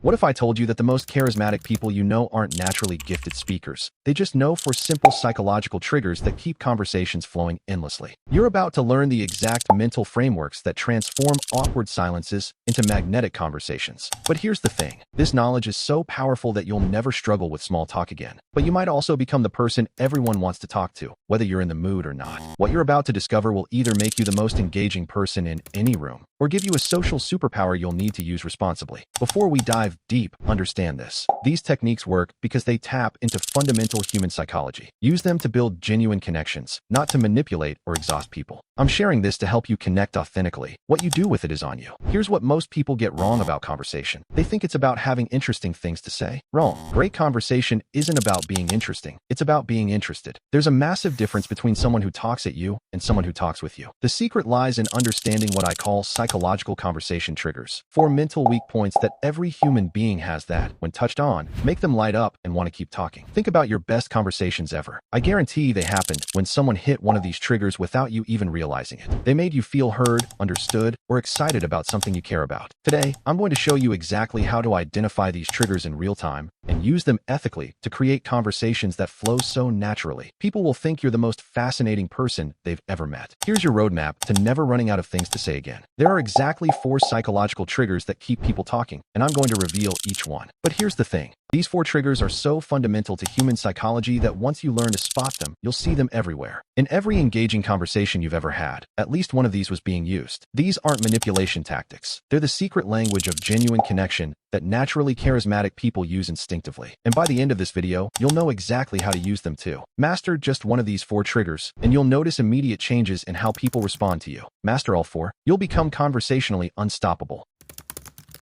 What if I told you that the most charismatic people you know aren't naturally gifted speakers? They just know for simple psychological triggers that keep conversations flowing endlessly. You're about to learn the exact mental frameworks that transform awkward silences into magnetic conversations. But here's the thing. This knowledge is so powerful that you'll never struggle with small talk again. But you might also become the person everyone wants to talk to, whether you're in the mood or not. What you're about to discover will either make you the most engaging person in any room, or give you a social superpower you'll need to use responsibly. Before we dive deep, understand this. These techniques work because they tap into fundamental human psychology. Use them to build genuine connections, not to manipulate or exhaust people. I'm sharing this to help you connect authentically. What you do with it is on you. Here's what most people get wrong about conversation. They think it's about having interesting things to say. Wrong. Great conversation isn't about being interesting. It's about being interested. There's a massive difference between someone who talks at you and someone who talks with you. The secret lies in understanding what I call psychological conversation triggers. 4 mental weak points that every human being has that, when touched on, make them light up and want to keep talking. Think about your best conversations ever. I guarantee they happened when someone hit one of these triggers without you even realizing it. They made you feel heard, understood, or excited about something you care about. Today, I'm going to show you exactly how to identify these triggers in real time and use them ethically to create conversations that flow so naturally. People will think you're the most fascinating person they've ever met. Here's your roadmap to never running out of things to say again. There are exactly 4 psychological triggers that keep people talking, and I'm going to reveal each one. But here's the thing. These 4 triggers are so fundamental to human psychology that once you learn to spot them, you'll see them everywhere. In every engaging conversation you've ever had, at least one of these was being used. These aren't manipulation tactics. They're the secret language of genuine connection that naturally charismatic people use instinctively. And by the end of this video, you'll know exactly how to use them too. Master just one of these 4 triggers, and you'll notice immediate changes in how people respond to you. Master all 4, you'll become conversationally unstoppable.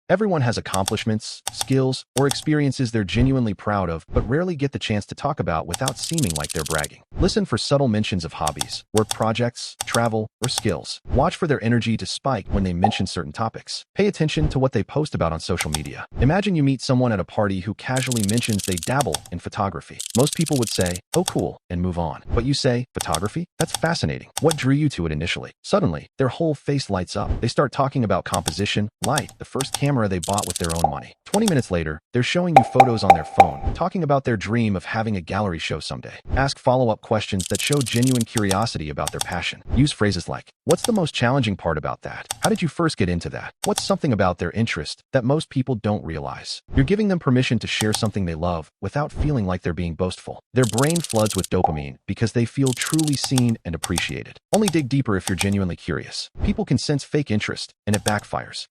Everyone has accomplishments, skills, or experiences they're genuinely proud of, but rarely get the chance to talk about without seeming like they're bragging. Listen for subtle mentions of hobbies, work projects, travel, or skills. Watch for their energy to spike when they mention certain topics. Pay attention to what they post about on social media. Imagine you meet someone at a party who casually mentions they dabble in photography. Most people would say, "Oh cool," and move on. But you say, "Photography? That's fascinating. What drew you to it initially?" Suddenly, their whole face lights up. They start talking about composition, light, the first camera they bought with their own money. 20 minutes later, they're showing you photos on their phone, talking about their dream of having a gallery show someday. Ask follow-up questions that show genuine curiosity about their passion. Use phrases like, "What's the most challenging part about that? How did you first get into that?" What's something about their interest that most people don't realize? You're giving them permission to share something they love without feeling like they're being boastful. Their brain floods with dopamine because they feel truly seen and appreciated. Only dig deeper if you're genuinely curious. People can sense fake interest, and it backfires.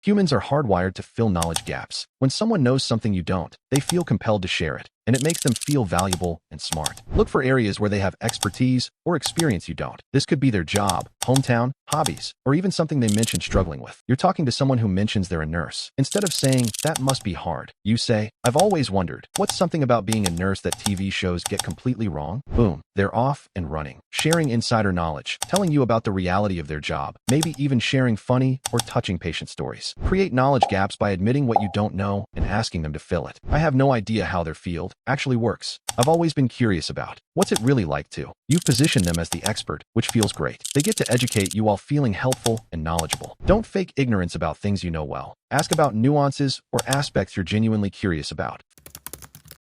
Humans are hardwired to fill knowledge gaps. When someone knows something you don't, they feel compelled to share it, and it makes them feel valuable and smart. Look for areas where they have expertise or experience you don't. This could be their job, hometown, hobbies, or even something they mentioned struggling with. You're talking to someone who mentions they're a nurse. Instead of saying, "That must be hard," you say, "I've always wondered, what's something about being a nurse that TV shows get completely wrong?" Boom, they're off and running. Sharing insider knowledge, telling you about the reality of their job, maybe even sharing funny or touching patient stories. Create knowledge gaps by admitting what you don't know and asking them to fill it. "I have no idea how their field actually works. I've always been curious about. What's it really like to?" You've positioned them as the expert, which feels great. They get to educate you while feeling helpful and knowledgeable. Don't fake ignorance about things you know well. Ask about nuances or aspects you're genuinely curious about.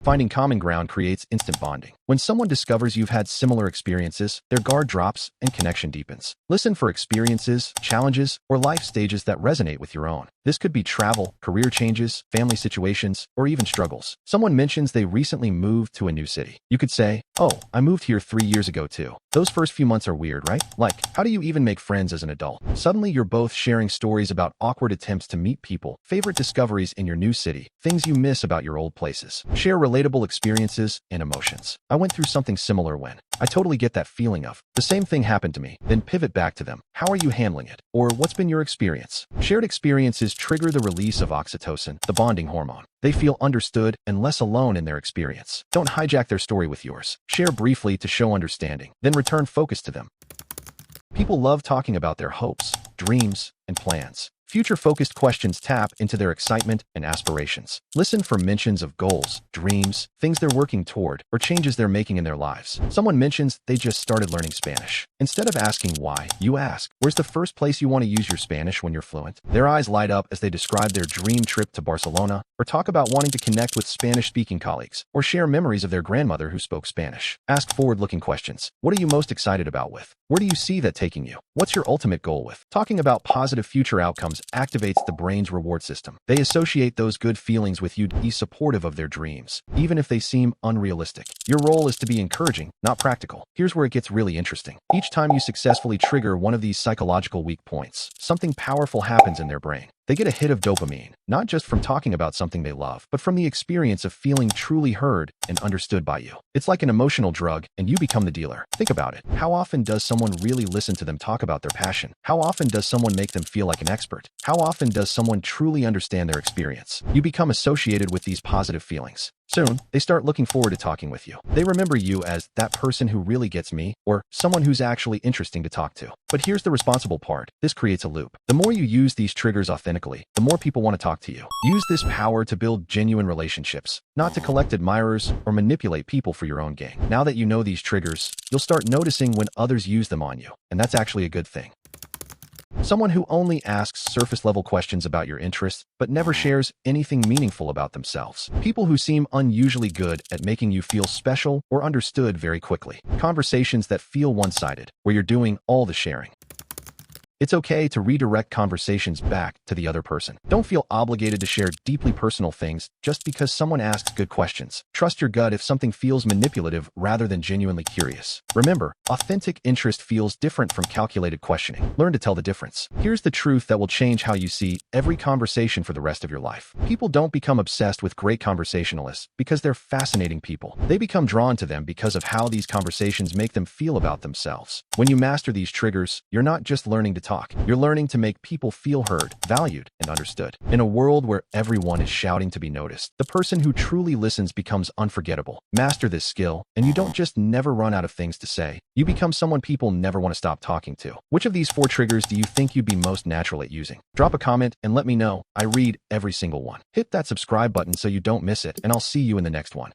Finding common ground creates instant bonding. When someone discovers you've had similar experiences, their guard drops and connection deepens. Listen for experiences, challenges, or life stages that resonate with your own. This could be travel, career changes, family situations, or even struggles. Someone mentions they recently moved to a new city. You could say, "Oh, I moved here 3 years ago too. Those first few months are weird, right? Like, how do you even make friends as an adult?" Suddenly, you're both sharing stories about awkward attempts to meet people, favorite discoveries in your new city, things you miss about your old places. Share relatable experiences and emotions. "I went through something similar when." "I totally get that feeling of. The same thing happened to me." Then pivot back to them. "How are you handling it?" Or, "What's been your experience?" Shared experiences trigger the release of oxytocin, the bonding hormone. They feel understood and less alone in their experience. Don't hijack their story with yours. Share briefly to show understanding, then return focus to them. People love talking about their hopes, dreams, and plans. Future-focused questions tap into their excitement and aspirations. Listen for mentions of goals, dreams, things they're working toward, or changes they're making in their lives. Someone mentions they just started learning Spanish. Instead of asking why, you ask, where's the first place you want to use your Spanish when you're fluent? Their eyes light up as they describe their dream trip to Barcelona, or talk about wanting to connect with Spanish-speaking colleagues, or share memories of their grandmother who spoke Spanish. Ask forward-looking questions. What are you most excited about with? Where do you see that taking you? What's your ultimate goal with? Talking about positive future outcomes activates the brain's reward system. They associate those good feelings with you to be supportive of their dreams, even if they seem unrealistic. Your role is to be encouraging, not practical. Here's where it gets really interesting. Each time you successfully trigger one of these psychological weak points, something powerful happens in their brain. They get a hit of dopamine, not just from talking about something they love, but from the experience of feeling truly heard and understood by you. It's like an emotional drug, and you become the dealer. Think about it. How often does someone really listen to them talk about their passion? How often does someone make them feel like an expert? How often does someone truly understand their experience? You become associated with these positive feelings. Soon, they start looking forward to talking with you. They remember you as that person who really gets me, or someone who's actually interesting to talk to. But here's the responsible part. This creates a loop. The more you use these triggers authentically, the more people want to talk to you. Use this power to build genuine relationships, not to collect admirers or manipulate people for your own gain. Now that you know these triggers, you'll start noticing when others use them on you, and that's actually a good thing. Someone who only asks surface-level questions about your interests, but never shares anything meaningful about themselves. People who seem unusually good at making you feel special or understood very quickly. Conversations that feel one-sided, where you're doing all the sharing. It's okay to redirect conversations back to the other person. Don't feel obligated to share deeply personal things just because someone asks good questions. Trust your gut if something feels manipulative rather than genuinely curious. Remember, authentic interest feels different from calculated questioning. Learn to tell the difference. Here's the truth that will change how you see every conversation for the rest of your life. People don't become obsessed with great conversationalists because they're fascinating people. They become drawn to them because of how these conversations make them feel about themselves. When you master these triggers, you're not just learning to talk. You're learning to make people feel heard, valued, and understood. In a world where everyone is shouting to be noticed, the person who truly listens becomes unforgettable. Master this skill, and you don't just never run out of things to say. You become someone people never want to stop talking to. Which of these 4 triggers do you think you'd be most natural at using? Drop a comment and let me know. I read every single one. Hit that subscribe button so you don't miss it, and I'll see you in the next one.